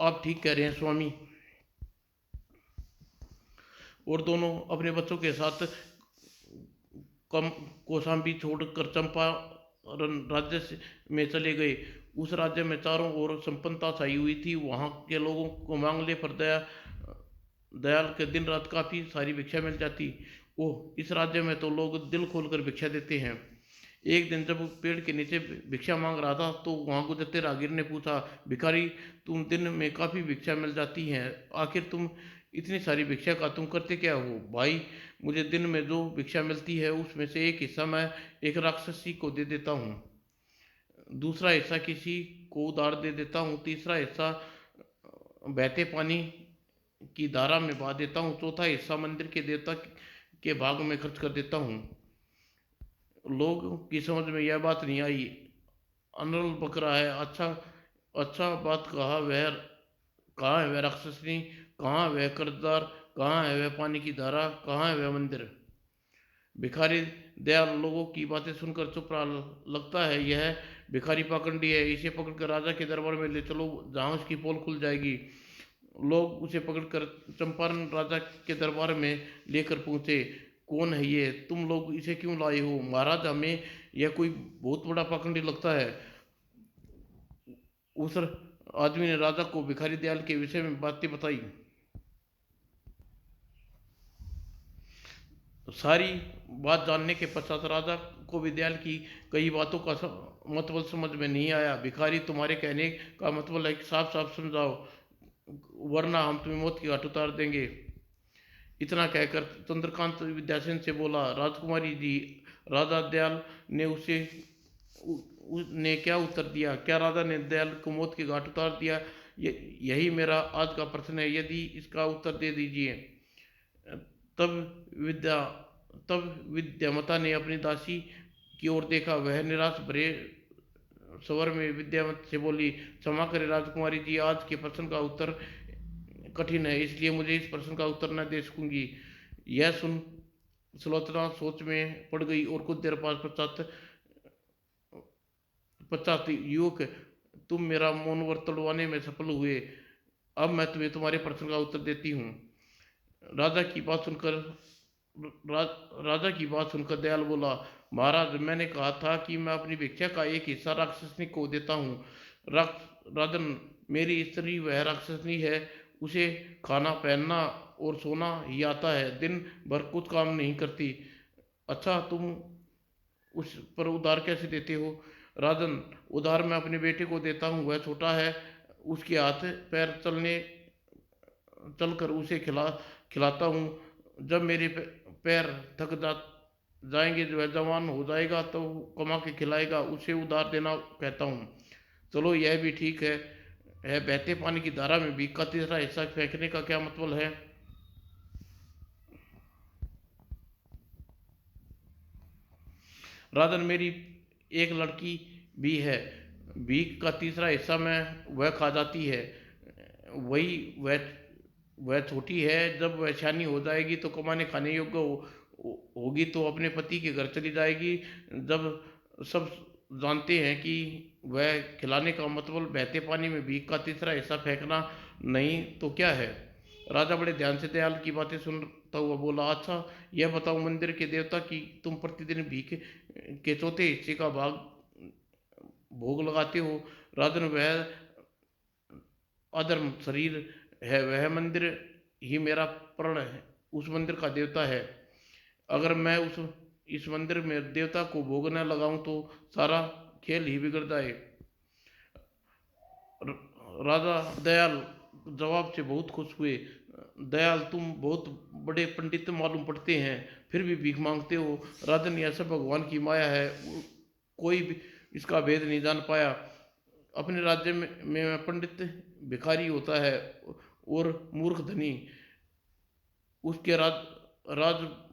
आप ठीक कह रहे हैं स्वामी। और दोनों अपने बच्चों के साथ कम कौशाम्बी छोड़कर चंपारण राज्य में चले गए। उस राज्य में चारों ओर संपन्नता छाई हुई थी। वहाँ के लोगों को मांगने पर दयाल के दिन रात काफ़ी सारी भिक्षा मिल जाती। ओह, इस राज्य में तो लोग दिल खोलकर भिक्षा देते हैं। एक दिन जब पेड़ के नीचे भिक्षा मांग रहा था तो वहाँ गुजरते राहगीर ने पूछा, भिखारी, तुम दिन में काफ़ी भिक्षा मिल जाती है, आखिर तुम इतनी सारी भिक्षा का तुम करते क्या हो? भाई, मुझे दिन में जो भिक्षा मिलती है उसमें से एक हिस्सा मैं एक राक्षसी को दे देता हूँ, दूसरा हिस्सा किसी को उधार दे देता हूँ, तीसरा हिस्सा बहते पानी की धारा में बहा देता हूँ, चौथा हिस्सा मंदिर के देवता के भाग में खर्च कर देता हूँ। लोग की समझ में यह बात नहीं आई। अनल बकरा है। अच्छा अच्छा, बात कहाँ है वह राक्षसनी, कहाँ है वह कर्जदार, कहाँ है वह पानी की धारा, कहाँ है वह मंदिर? भिखारी दयाल लोगों की बातें सुनकर चुप रहा। लगता है यह भिखारी पाखंडी है, इसे पकड़कर राजा के दरबार में ले चलो, जहाँ उसकी पोल खुल जाएगी। लोग उसे पकड़कर चंपारण राजा के दरबार में लेकर पहुंचे। कौन है ये? तुम लोग इसे क्यों लाए हो? महाराज, हमें यह कोई बहुत बड़ा पाखंडी लगता है। उस आदमी ने राजा को भिखारी दयाल के विषय में बातें बताई। सारी बात जानने के पश्चात राजा को भी दयाल की कई बातों का मतलब समझ में नहीं आया। भिखारी, तुम्हारे कहने का मतलब है कि साफ साफ समझाओ, वरना हम तुम्हें मौत की घाट उतार देंगे। इतना कहकर चंद्रकांत विद्यासेन से बोला, राजकुमारी जी, राजा दयाल ने ने क्या उत्तर दिया? क्या राजा ने दयाल को मौत की घाट उतार दिया? यही मेरा आज का प्रश्न है, यदि इसका उत्तर दे दीजिए। तब विद्या तब विद्यामता ने अपनी दासी की ओर देखा। वह निराश भरे स्वर में विद्यामत से बोली, क्षमा करें राजकुमारी जी, आज के प्रश्न का उत्तर कठिन है, इसलिए मुझे इस प्रश्न का उत्तर न दे सकूंगी। यह सुन सुलोचना सोच में पड़ गई और कुछ देर बाद पश्चात पश्चात युवक, तुम मेरा मौन तोड़वाने में सफल हुए। अब मैं तुम्हें तुम्हारे प्रश्न का उत्तर देती हूँ। राजा की बात सुनकर रा, राजा की बात सुनकर दयाल बोला, महाराज, मैंने कहा था कि मैं अपनी भिक्षा का एक हिस्सा राक्षसनी को देता हूँ। राजन, मेरी स्त्री वह राक्षसनी है, उसे खाना पहनना और सोना ही आता है, दिन भर कुछ काम नहीं करती। अच्छा, तुम उस पर उधार कैसे देते हो? राजन, उधार मैं अपने बेटे को देता हूँ, वह छोटा है, उसके हाथ पैर चलकर उसे खिलाता हूँ। जब मेरे पैर थक जाएंगे, जो है जवान हो जाएगा तो कमा के खिलाएगा, उसे उधार देना कहता हूँ। चलो, यह भी ठीक है बहते पानी की धारा में भीख का तीसरा हिस्सा फेंकने का क्या मतलब है? राजन, मेरी एक लड़की भी है, भीख का तीसरा हिस्सा मैं वह खा जाती है। वही वह छोटी है, जब वह सयानी हो जाएगी तो कमाने खाने योग्य होगी तो अपने पति के घर चली जाएगी। जब सब जानते हैं कि वह खिलाने का मतलब बहते पानी में भीख का तीसरा हिस्सा फेंकना नहीं तो क्या है? राजा बड़े ध्यान से दयाल की बातें सुनता हुआ बोला, अच्छा, यह बताओ, मंदिर के देवता की तुम प्रतिदिन भीख के चौथे हिस्से का भाग भोग लगाते हो। राजन, वह अधर्म शरीर है, वह मंदिर ही मेरा प्रण है, उस मंदिर का देवता है। अगर मैं उस इस मंदिर में देवता को भोग न लगाऊं तो सारा खेल ही बिगड़ जाए। राजा दयाल जवाब से बहुत खुश हुए। दयाल, तुम बहुत बड़े पंडित मालूम पड़ते हैं, फिर भी भीख मांगते हो। राजन, यह सब भगवान की माया है, कोई भी इसका भेद नहीं जान पाया। अपने राज्य में पंडित भिखारी होता है और मूर्ख धनी। उसके राज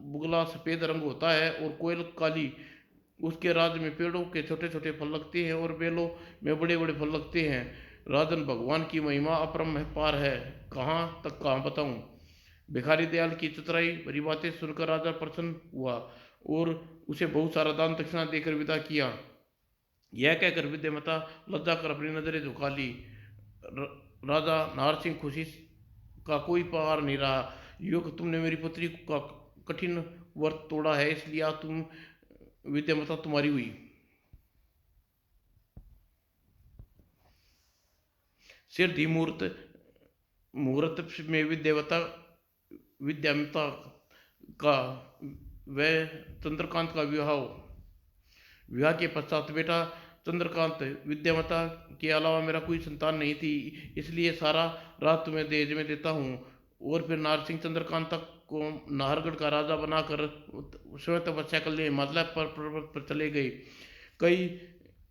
बुगला सफेद रंग होता है और कोयल काली। उसके राज्य में पेड़ों के छोटे छोटे फल लगते हैं और बेलों में बड़े बड़े फल लगते हैं। राजन, भगवान की महिमा अपरंपार है, कहाँ तक कहाँ बताऊं। भिखारी दयाल की चतुराई भरी बातें सुनकर राजा प्रसन्न हुआ और उसे बहुत सारा दान दक्षिणा देकर विदा किया। यह कहकर विद्यामता लज्जा कर अपनी नजरें झुका ली। राजा नाहर सिंह खुशी का कोई पार नहीं रहा। युवक, तुमने मेरी पुत्री का कठिन व्रत तोड़ा है, इसलिए आज तुम विद्यामता तुम्हारी हुई। सिद्धि मुहूर्त में विद्यामता का व चंद्रकांत का विवाह के पश्चात बेटा चंद्रकांत, विद्यामता के अलावा मेरा कोई संतान नहीं थी, इसलिए सारा रात तुम्हें दहेज में देता हूँ। और फिर नारसिंह चंद्रकांत को नाहरगढ़ का राजा बनाकर स्वयं तपस्या कर लिए हिमालय पर चले गए। कई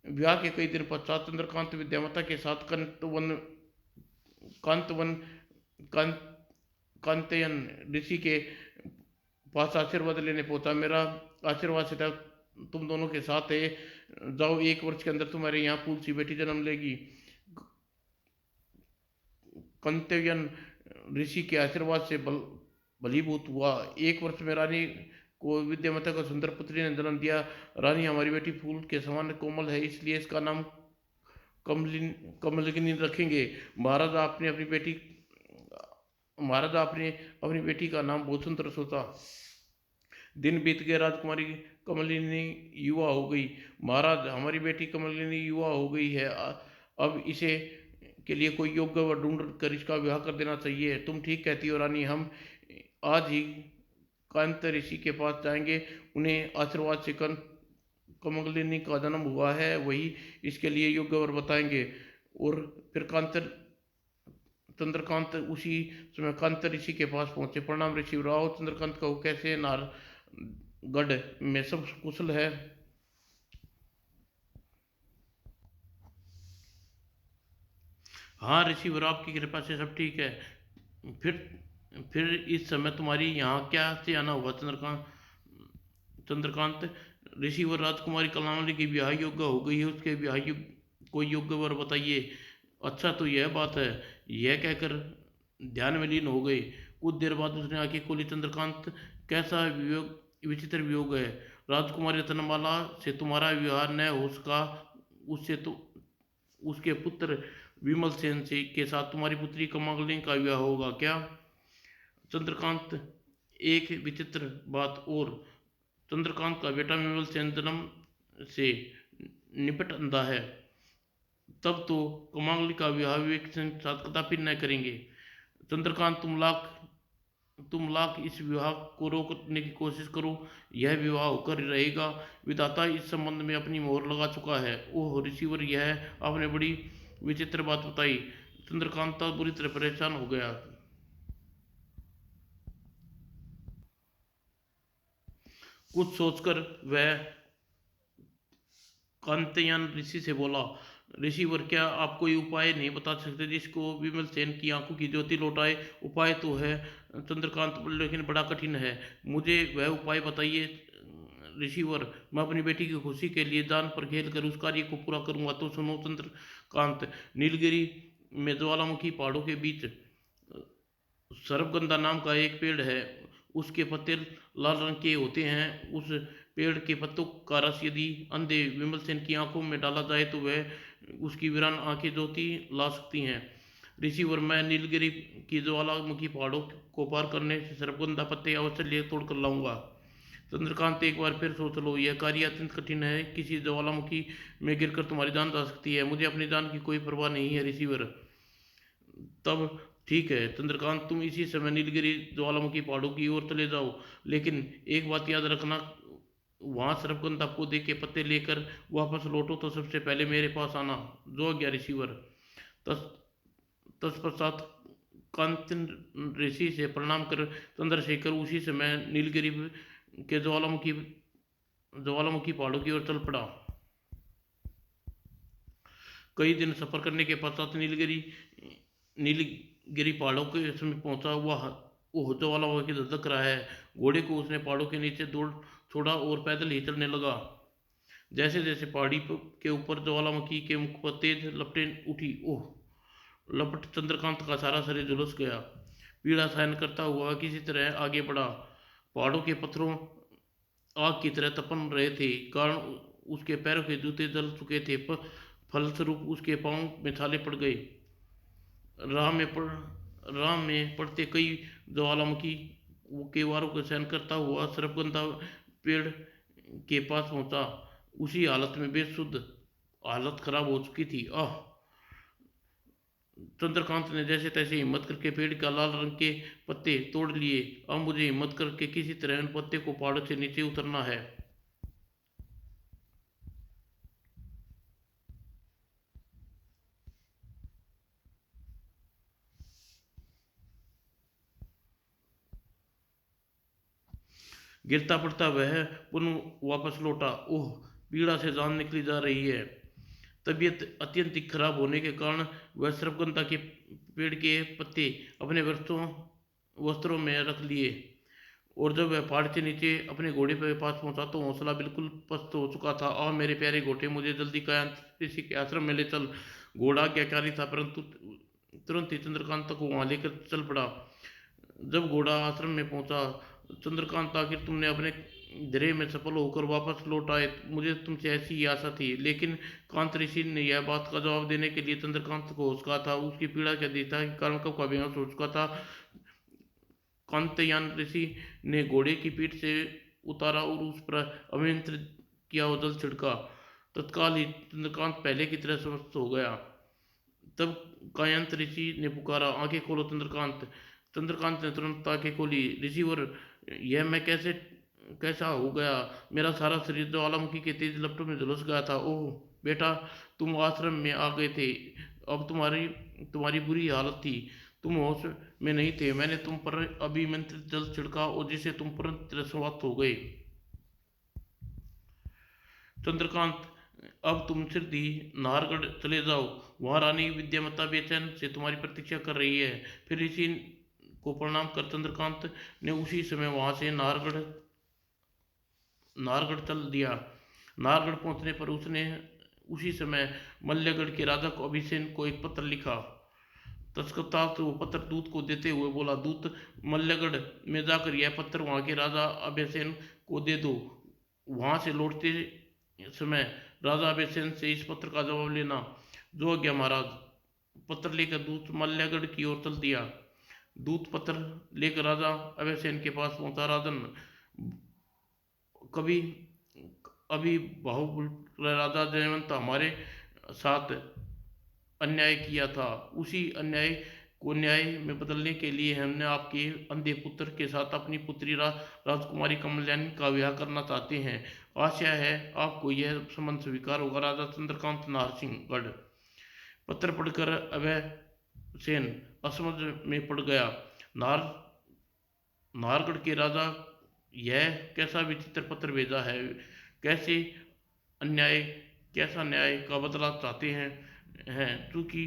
विवाह के कई दिन पश्चात चंद्रकांत विद्यामता के साथ कांतवन कांत कांतयन ऋषि के पास आशीर्वाद लेने पहुंचा। मेरा आशीर्वाद से तुम दोनों के साथ है, जाओ, 1 वर्ष के अंदर तुम्हारे यहाँ फूल सी बेटी जन्म लेगी। कंतयन ऋषि के आशीर्वाद से भलीभूत हुआ। 1 वर्ष में रानी को विद्यामता को सुंदर पुत्री ने जन्म दिया। रानी हमारी बेटी फूल के समान कोमल है, इसलिए इसका नाम कमलिनी रखेंगे। महाराजा अपनी अपनी बेटी महाराजा अपनी बेटी का नाम बहुत सुंदर सोचा। दिन बीत गए, राजकुमारी कमलिनी युवा हो गई। महाराज, हमारी बेटी कमलिनी युवा हो गई है, अब इसे के लिए कोई योग्य वर ढूंढ कर इसका विवाह कर देना चाहिए। तुम ठीक कहती हो रानी, हम आज ही कांत ऋषि के पास जाएंगे, उन्हें आशीर्वाद से कमलिनी का जन्म हुआ है, वही इसके लिए योग्य वर बताएंगे। और फिर चंद्रकांत उसी समय कांत ऋषि के पास पहुंचे। प्रणाम ऋषि, राव चंद्रकांत कहो, कैसे नारगढ़ में सब कुशल है? हाँ ऋषिवर, आपकी कृपा से सब ठीक है। फिर फिर इस समय तुम्हारी यहाँ क्या से आना हुआ चंद्रकांत? चंद्रकांत, ऋषिवर, राजकुमारी कलावली की ब्याह योग्य हो गई है, उसके ब्याह योग्य कोई योग्य वर बताइए। अच्छा तो यह बात है। यह कहकर ध्यान में लीन हो गए। कुछ देर बाद उसने आंखें खोली। चंद्रकांत, कैसा वियोग, विचित्र वियोग है। राजकुमारी रत्नमाला से तुम्हारा विवाह न हो सका, उससे तो उसके पुत्र विमल सेन से के साथ तुम्हारी पुत्री कमलिनी का विवाह होगा क्या? चंद्रकांत, एक विचित्र बात और। चंद्रकांत का बेटा विमल सेन जन्म से निपट अंधा है। तब तो कमलिनी का विवाह विवेक सेन के साथ कदापि न करेंगे। चंद्रकांत, तुम लाख इस विवाह को रोकने की कोशिश करो, यह विवाह होकर रहेगा। विधाता इस संबंध में अपनी मोहर लगा चुका है। ओह रिसीवर, यह आपने बड़ी विचित्र बात बताई। चंद्रकांत बुरी तरह परेशान हो गया। कुछ सोचकर वह कांतयान ऋषि से बोला, ऋषिवर, क्या आप कोई उपाय नहीं बता सकते जिसको विमल सेन की आंखों की ज्योति लौटाए? उपाय तो है चंद्रकांत, लेकिन बड़ा कठिन है। मुझे वह उपाय बताइए ऋषिवर। मैं अपनी बेटी की खुशी के लिए जान पर खेल कर उस कार्य को पूरा करूंगा। तो सुनो चंद्रकांत, नीलगिरी में ज्वालामुखी पहाड़ों के बीच सर्पगंधा नाम का एक पेड़ है। उसके पत्ते लाल रंग के होते हैं। उस पेड़ के पत्तों का रस यदि अंधे विमल सेन की आंखों में डाला जाए तो वह उसकी वीरान आंखें ज्योति ला सकती हैं। ऋषिवर, मैं नीलगिरी की ज्वालामुखी पहाड़ों को पार करने से सर्पगंधा पत्ते अवश्य लिए तोड़ कर लाऊंगा। चंद्रकांत, एक बार फिर सोच लो, यह कार्य अत्यंत कठिन है। किसी ज्वालामुखी में गिरकर तुम्हारी जान जा सकती है। मुझे अपनी जान की कोई परवाह नहीं है ऋषिवर। तब ठीक है चंद्रकांत, तुम इसी समय नीलगिरी ज्वालामुखी पहाड़ों की ओर चले जाओ। लेकिन एक बात याद रखना, वहां सर्पगंधा पौधे के पत्ते लेकर वापस लौटो तो सबसे पहले मेरे पास आना। जो आज्ञा ऋषिवर। तस् तत्पश्चात कांतिन ऋषि से प्रणाम कर चंद्रशेखर उसी समय नीलगिरी के ज्वालामुखी पहाड़ों की ओर चल पड़ा। कई दिन सफर करने के पश्चात नीलगिरी पहाड़ों के समीप पहुंचा। वह ओह ज्वालामुखी धधक रहा है। घोड़े को उसने पहाड़ों के नीचे दौड़ छोड़ा और पैदल ही चलने लगा। जैसे जैसे पहाड़ी के ऊपर ज्वालामुखी के मुख पर तेज लपटें उठी, ओह लपट चंद्रकांत का सारा शरीर झुलस गया। पीड़ा सहन करता हुआ किसी तरह आगे बढ़ा। पहाड़ों के पत्थरों आग की तरह तपन रहे थे, कारण उसके पैरों के जूते जल चुके थे। फलस्वरूप उसके पांव में छाले पड़ गए। राह में पड़ राह में पड़ते कई ज्वालामुखी के वारों को सहन करता हुआ सर्पगंधा पेड़ के पास पहुंचा। उसी हालत में बेसुध, हालत खराब हो चुकी थी। आह! चंद्रकांत ने जैसे तैसे हिम्मत करके पेड़ का लाल रंग के पत्ते तोड़ लिए। अब मुझे हिम्मत करके किसी तरह उन पत्ते को पहाड़ से नीचे उतरना है। गिरता पड़ता वह पुनः वापस लौटा। ओह! पीड़ा से जान निकली जा रही है। तबीयत अत्यंत खराब होने के कारण वह सर्पगंधा के पेड़ के पत्ते अपने वस्त्रों में रख लिए। और जब वह पहाड़ के नीचे अपने घोड़े के पास पहुंचा तो हौसला बिल्कुल पस्त हो चुका था। आ मेरे प्यारे घोड़े, मुझे जल्दी कायांत ऋषि के आश्रम में ले चल। घोड़ा आज्ञाकारी था, परंतु तुरंत ही चंद्रकांत को वहां लेकर चल पड़ा। जब घोड़ा आश्रम में पहुंचा, चंद्रकांत, आखिर तुमने अपने धैर्य में सफल होकर वापस लौट आए, मुझे तुमसे ऐसी ही आशा थी। लेकिन कांत ऋषि ने यह बात का जवाब देने के लिए चंद्रकांत को उसका था। उसकी पीड़ा क्या दी था कि कारण कब का बेहोश हो चुका था। कांतयान ऋषि ने घोड़े की पीठ से उतारा और उस पर अभिमंत्रित किया और जल छिड़का। तत्काल ही चंद्रकांत पहले की तरह स्वस्थ हो गया। तब कायंत ऋषि ने पुकारा, आंखें खोलो चंद्रकांत। चंद्रकांत ने तुरंत आंखें खोली। ऋषिवर, यह मैं कैसा हो गया? मेरा सारा शरीर ज्वालामुखी के तेज लपटों में झुलस गया था। ओह बेटा, तुम आश्रम में आ गए थे। अब तुम्हारी तुम्हारी बुरी हालत थी। तुम होश में नहीं थे। मैंने तुम पर अभिमंत्रित जल छिड़का और जिससे तुम तुरंत समाप्त हो गए। चंद्रकांत, अब तुम सिद्धि नाहरगढ़ चले जाओ, वहां रानी विद्यामता बेचैन से तुम्हारी प्रतीक्षा कर रही है। फिर इसी को प्रणाम कर चंद्रकांत ने उसी समय वहां से नाहरगढ़ चल दिया। नाहरगढ़ पहुंचने पर उसने उसी समय मल्लगढ़ के राजा को अभिसेन को एक पत्र लिखा। तत्काल वो पत्र दूत को देते हुए बोला, दूत, मल्लगढ़ में जाकर यह पत्र वहां के राजा अभयसेन को दे दो। वहां से लौटते समय राजा अभयसेन से इस पत्र का जवाब लेना। जो आज्ञा महाराज। पत्र लेकर दूत मल्लगढ़ की ओर चल दिया। दूत पत्र लेकर राजा अभयसेन के पास पहुंचा। राजन, कभी अभी बाहुबल राजा जयवंत हमारे साथ अन्याय किया था। उसी अन्याय को न्याय में बदलने के लिए हमने आपके अंधे पुत्र के साथ अपनी पुत्री राजकुमारी कमल्यानी का विवाह करना चाहते हैं। आशा है आपको यह संबंध स्वीकार होगा। राजा चंद्रकांत नारसिंहगढ़। पत्र पढ़कर अभय सेन असमझ में पड़ गया। नार नाहरगढ़ के राजा यह कैसा विचित्र पत्र भेजा है। कैसे अन्याय कैसा न्याय का बदला चाहते हैं क्योंकि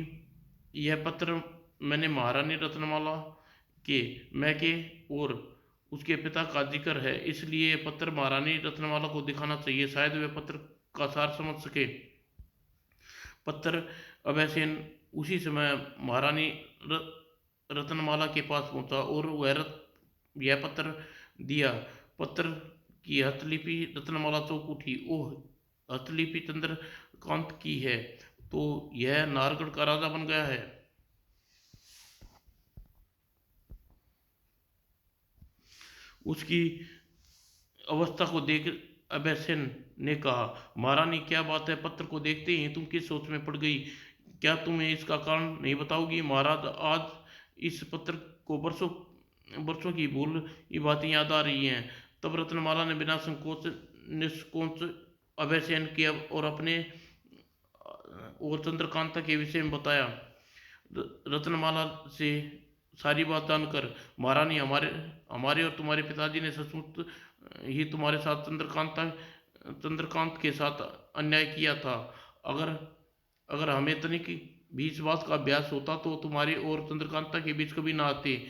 यह पत्र मैंने महारानी रत्नमाला के मैके और उसके पिता का जिक्र है, इसलिए यह पत्र महारानी रत्नमाला को दिखाना चाहिए, शायद वे पत्र का सार समझ सके। पत्र अभयसेन उसी समय महारानी रत्नमाला के पास पहुंचा और वह यह पत्र दिया। पत्र की हस्तलिपि रत्नमाला चौंक उठी। ओह, हस्तलिपि चंद्रकांत की है, तो यह नाहरगढ़ का राजा बन गया है। उसकी अवस्था को देख अभयसेन ने कहा, महारानी क्या बात है, पत्र को देखते ही तुम किस सोच में पड़ गई, क्या तुम्हें इसका कारण नहीं बताओगी। महाराज, आज इस पत्र को बरसों बरसों की भूल की बातें याद आ रही हैं। तब रत्नमाला ने बिना संकोच निष्कोच अभयसेन के और अपने और चंद्रकांता के विषय में बताया। रत्नमाला से सारी बात जानकर, महारानी, हमारे हमारे और तुम्हारे पिताजी ने सचमुच ही तुम्हारे साथ चंद्रकांत के साथ अन्याय किया था। अगर अगर हमें तनिक भी इस बात का अभ्यास होता तो तुम्हारे और चंद्रकांता के बीच कभी ना आते।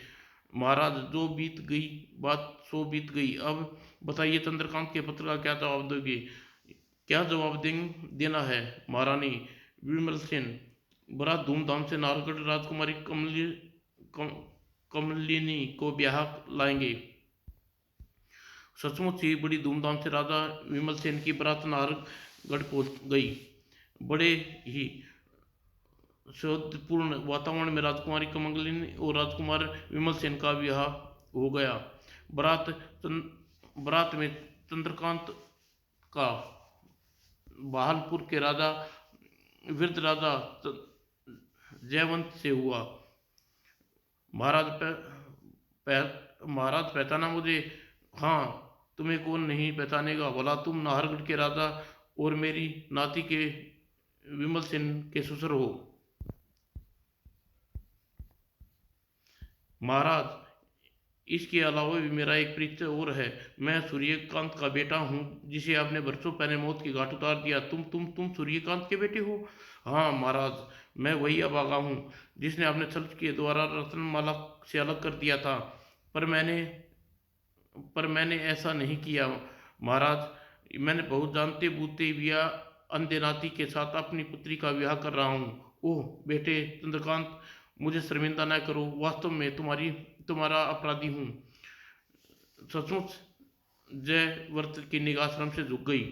महाराज, जो बीत गई बात सो बीत गई। अब बताइए, चंद्रकांत के पत्र का क्या जवाब दोगे। क्या जवाब देना है महारानी। विमल सेन बड़ा धूमधाम से नाहरगढ़ राजकुमारी कमलिनी को ब्याह लाएंगे। सचमुच ही बड़ी धूमधाम से राजा विमल सेन की बारात नाहरगढ़ पहुंच गई। बड़े ही सौहार्दपूर्ण वातावरण में राजकुमारी कमलिनी और राजकुमार विमल सेन का विवाह हो गया। बारात में चंद्रकांत का बहालपुर के राजा वृद्ध राजा जयवंत से हुआ। महाराज महाराज, पहचाना मुझे। हाँ, तुम्हें कौन नहीं पहचानेगा, भला तुम नाहरगढ़ के राजा और मेरी नाती के विमल सेन के ससुर हो। महाराज, इसके अलावा भी मेरा एक परिचय और है। मैं सूर्यकांत का बेटा हूँ, जिसे आपने बरसों पहले मौत की घाट उतार दिया। तुम सूर्यकांत के बेटे हो। हाँ महाराज, मैं वही अभागा हूँ जिसने अपने छल के द्वारा रत्नमाला से अलग कर दिया था। पर मैंने ऐसा नहीं किया महाराज। मैंने बहुत जानते बूझते भी अंधे नाती के साथ अपनी पुत्री का विवाह कर रहा हूँ। ओह बेटे चंद्रकांत, मुझे शर्मिंदा न करो, वास्तव में तुम्हारा अपराधी हूँ। सचमुच। जयवर्त की निगाह शर्म से झुक गई।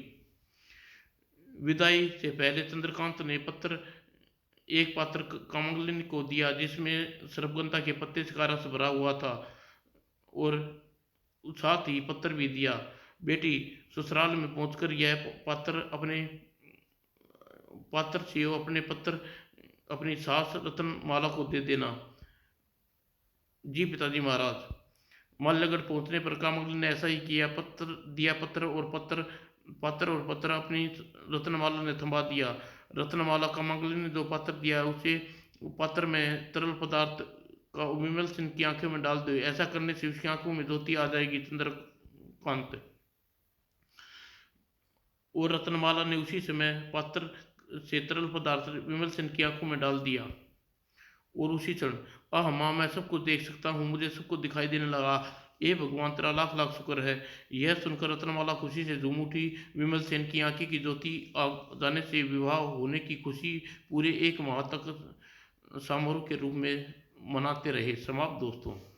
विदाई से पहले चंद्रकांत ने एक पात्र कमलिनी को दिया, जिसमें सर्पगंधा के पत्ते का रस भरा हुआ था, और साथ ही पत्र भी दिया। बेटी, ससुराल में पहुंचकर यह पात्र से अपने पत्र अपनी सास रत्नमाला को दे देना। जी पिताजी महाराज। मल्लगढ़ पहुंचने पर कामगली ने ऐसा ही किया। पत्र और पत्र अपनी रत्नमाला ने थमा दिया। रत्नमाला कामगली ने जो पत्र दिया उसे पत्र में तरल पदार्थ का विमल सिंह की आंखों में डाल दो। ऐसा करने से उसकी आंखों में ज्योति आ जाएगी। चंद्रकांत और रत्नमाला ने उसी समय पात्र से तरल पदार्थ विमल सेन की आंखों में डाल दिया। और उसी क्षण, आह माँ, मैं सब कुछ देख सकता हूँ, मुझे सब कुछ दिखाई देने लगा। हे भगवान, तेरा लाख लाख शुक्र है। यह सुनकर रत्नमाला खुशी से झूम उठी। विमल सेन की आंखें की ज्योति आ जाने से विवाह होने की खुशी पूरे 1 माह तक समारोह के रूप में मनाते रहे। समाप्त दोस्तों।